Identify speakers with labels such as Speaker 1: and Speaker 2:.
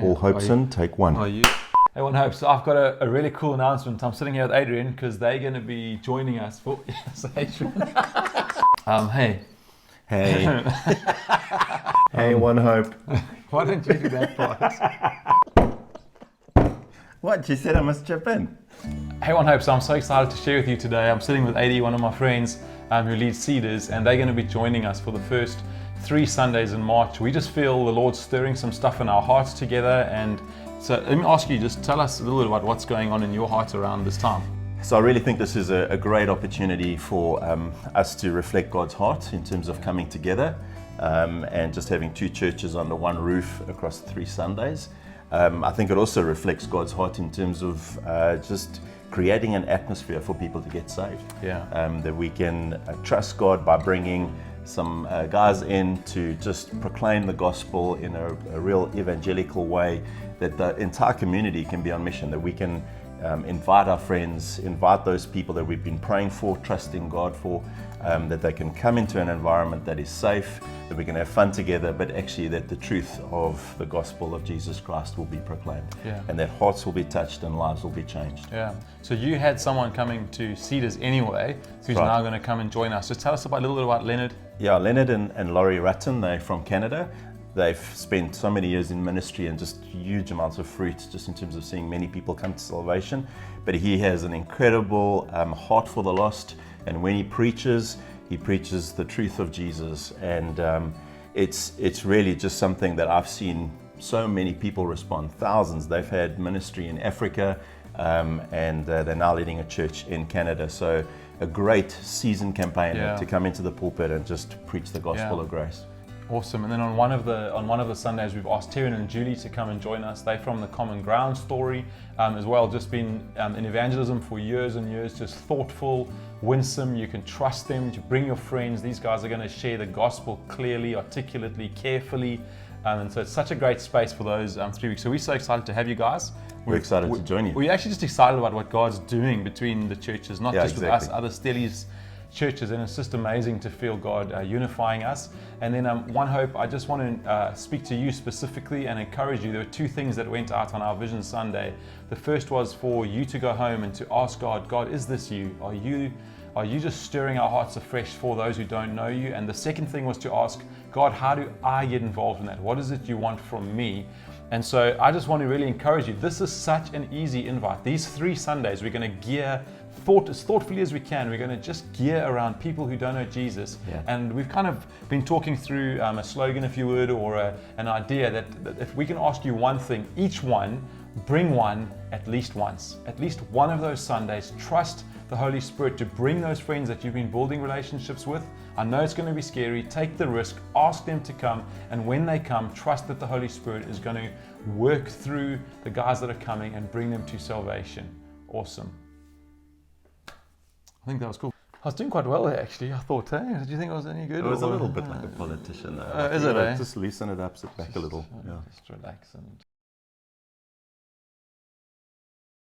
Speaker 1: All Hoatson, take one.
Speaker 2: Are you? Hey, One Hope. So I've got a really cool announcement. I'm sitting here with Adrian because they're going to be joining us for. Yes, Adrian. Hey.
Speaker 1: Hey. Hey, One Hope.
Speaker 2: Why don't you do that part?
Speaker 1: What? You said I must chip in.
Speaker 2: Hey, One Hope. So I'm so excited to share with you today. I'm sitting with Adi, one of my friends who leads Cedars, and they're going to be joining us for the first 3 Sundays in March. We just feel the Lord's stirring some stuff in our hearts together. And so let me ask you, just tell us a little bit about what's going on in your heart around this time.
Speaker 1: So I really think this is a great opportunity for us to reflect God's heart in terms of coming together and just having 2 churches under one roof across 3 Sundays. I think it also reflects God's heart in terms of just creating an atmosphere for people to get saved.
Speaker 2: Yeah.
Speaker 1: That we can trust God by bringing some guys in to just proclaim the gospel in a real evangelical way, that the entire community can be on mission, that we can invite our friends, invite those people that we've been praying for, trusting God for, that they can come into an environment that is safe, that we can have fun together, but actually that the truth of the gospel of Jesus Christ will be proclaimed.
Speaker 2: Yeah.
Speaker 1: And that hearts will be touched and lives will be changed.
Speaker 2: Yeah. So you had someone coming to Cedars anyway, who's
Speaker 1: Right.
Speaker 2: now going to come and join us. Just tell us a little bit about Leonard.
Speaker 1: Yeah, Leonard and Laurie Rutten, they're from Canada. They've spent so many years in ministry and just huge amounts of fruit just in terms of seeing many people come to salvation. But he has an incredible heart for the lost, and when he preaches the truth of Jesus. And it's really just something that I've seen so many people respond, thousands. They've had ministry in Africa and they're now leading a church in Canada. So a great seasoned campaigner to come into the pulpit and just preach the gospel of grace.
Speaker 2: Awesome. And then on one of the Sundays, we've asked Taryn and Julie to come and join us. They're from the Common Ground story as well. Just been in evangelism for years and years. Just thoughtful, winsome. You can trust them. You bring your friends. These guys are going to share the gospel clearly, articulately, carefully. And so it's such a great space for those 3 weeks. So we're so excited to have you guys.
Speaker 1: We're excited to join you.
Speaker 2: We're actually just excited about what God's doing between the churches, not just with us, other Stellies churches, and it's just amazing to feel God unifying us. And then One Hope, I just want to speak to you specifically and encourage you. There were 2 things that went out on our Vision Sunday. The first was for you to go home and to ask God, is this you? Are you just stirring our hearts afresh for those who don't know you? And the second thing was to ask God, how do I get involved in that? What is it you want from me? And so I just want to really encourage you. This is such an easy invite. These 3 Sundays, we're going to gear as thoughtfully as we can. We're going to just gear around people who don't know Jesus.
Speaker 1: Yeah.
Speaker 2: And we've kind of been talking through a slogan, if you would, or an idea that if we can ask you one thing, each one, bring one at least once. At least one of those Sundays, trust the Holy Spirit to bring those friends that you've been building relationships with. I know it's going to be scary. Take the risk, ask them to come, and when they come, trust that the Holy Spirit is going to work through the guys that are coming and bring them to salvation. Awesome. I think that was cool. I was doing quite well there, actually. I thought, hey, did you think I was any good?
Speaker 1: It was a little bit like a politician.
Speaker 2: Is it, eh?
Speaker 1: Just loosen it up, sit back a little. Yeah.
Speaker 2: Just relax and